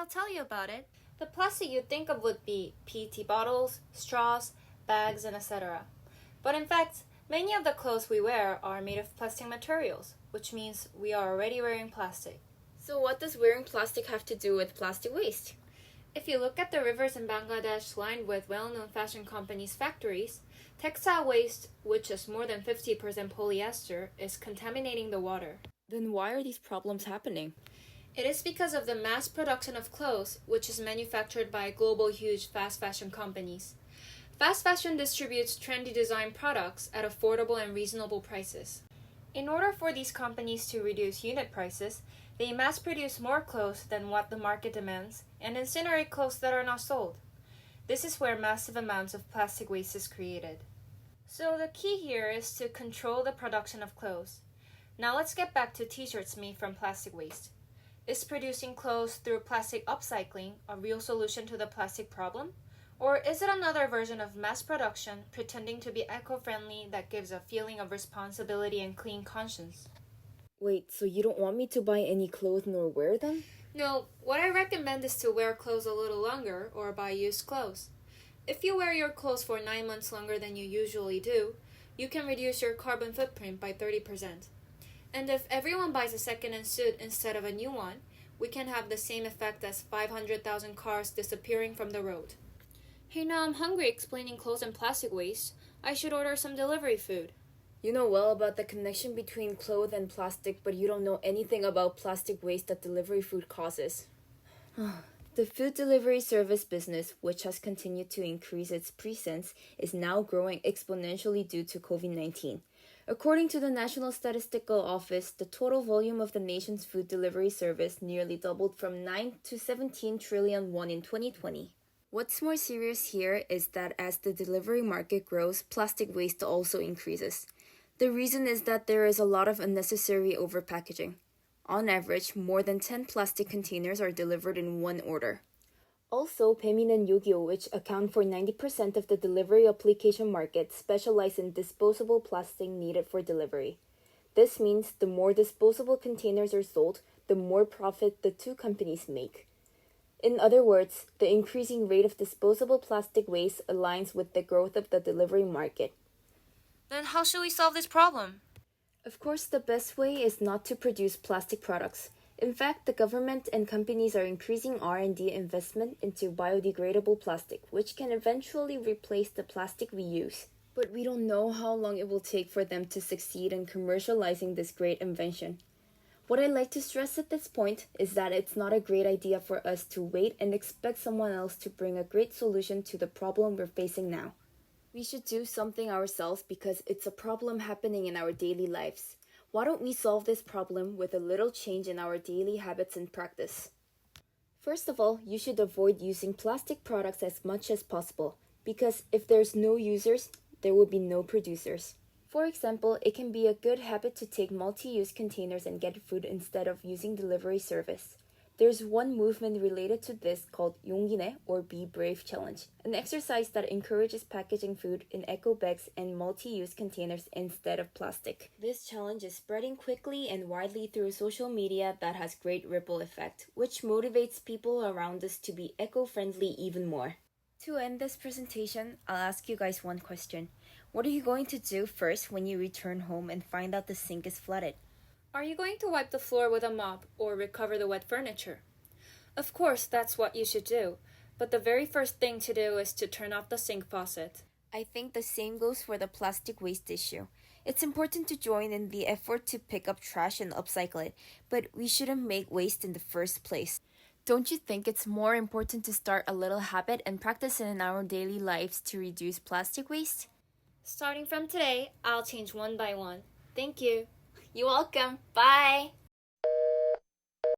I'll tell you about it. The plastic you'd think of would be PET bottles, straws, bags, and etc. But in fact, many of the clothes we wear are made of plastic materials, which means we are already wearing plastic. So what does wearing plastic have to do with plastic waste? If you look at the rivers in Bangladesh lined with well-known fashion companies' factories, textile waste, which is more than 50% polyester, is contaminating the water. Then why are these problems happening? It is because of the mass production of clothes, which is manufactured by global huge fast fashion companies. Fast fashion distributes trendy design products at affordable and reasonable prices. In order for these companies to reduce unit prices, they mass produce more clothes than what the market demands and incinerate clothes that are not sold. This is where massive amounts of plastic waste is created. So the key here is to control the production of clothes. Now let's get back to t-shirts made from plastic waste. Is producing clothes through plastic upcycling a real solution to the plastic problem? Or is it another version of mass production pretending to be eco-friendly that gives a feeling of responsibility and clean conscience? Wait, so you don't want me to buy any clothes nor wear them? No, what I recommend is to wear clothes a little longer or buy used clothes. If you wear your clothes for 9 months longer than you usually do, you can reduce your carbon footprint by 30%. And if everyone buys a second-hand suit instead of a new one, we can have the same effect as 500,000 cars disappearing from the road. Hey, now I'm hungry explaining clothes and plastic waste. I should order some delivery food. You know well about the connection between clothes and plastic, but you don't know anything about plastic waste that delivery food causes. The food delivery service business, which has continued to increase its presence, is now growing exponentially due to COVID-19. According to the National Statistical Office, the total volume of the nation's food delivery service nearly doubled from 9 to 17 trillion won in 2020. What's more serious here is that as the delivery market grows, plastic waste also increases. The reason is that there is a lot of unnecessary overpackaging. On average, more than 10 plastic containers are delivered in one order. Also, Baemin and Yogiyo, which account for 90% of the delivery application market, specialize in disposable plastic needed for delivery. This means the more disposable containers are sold, the more profit the two companies make. In other words, the increasing rate of disposable plastic waste aligns with the growth of the delivery market. Then how should we solve this problem? Of course, the best way is not to produce plastic products. In fact, the government and companies are increasing R&D investment into biodegradable plastic, which can eventually replace the plastic we use. But we don't know how long it will take for them to succeed in commercializing this great invention. What I'd like to stress at this point is that it's not a great idea for us to wait and expect someone else to bring a great solution to the problem we're facing now. We should do something ourselves because it's a problem happening in our daily lives. Why don't we solve this problem with a little change in our daily habits and practice? First of all, you should avoid using plastic products as much as possible, because if there's no users, there will be no producers. For example, it can be a good habit to take multi-use containers and get food instead of using delivery service. There's one movement related to this called 용기내 or Be Brave Challenge, an exercise that encourages packaging food in eco bags and multi-use containers instead of plastic. This challenge is spreading quickly and widely through social media that has great ripple effect, which motivates people around us to be eco-friendly even more. To end this presentation, I'll ask you guys one question. What are you going to do first when you return home and find out the sink is flooded? Are you going to wipe the floor with a mop or recover the wet furniture? Of course, that's what you should do, but the very first thing to do is to turn off the sink faucet. I think the same goes for the plastic waste issue. It's important to join in the effort to pick up trash and upcycle it, but we shouldn't make waste in the first place. Don't you think it's more important to start a little habit and practice it in our daily lives to reduce plastic waste? Starting from today, I'll change one by one. Thank you. You're welcome. Bye.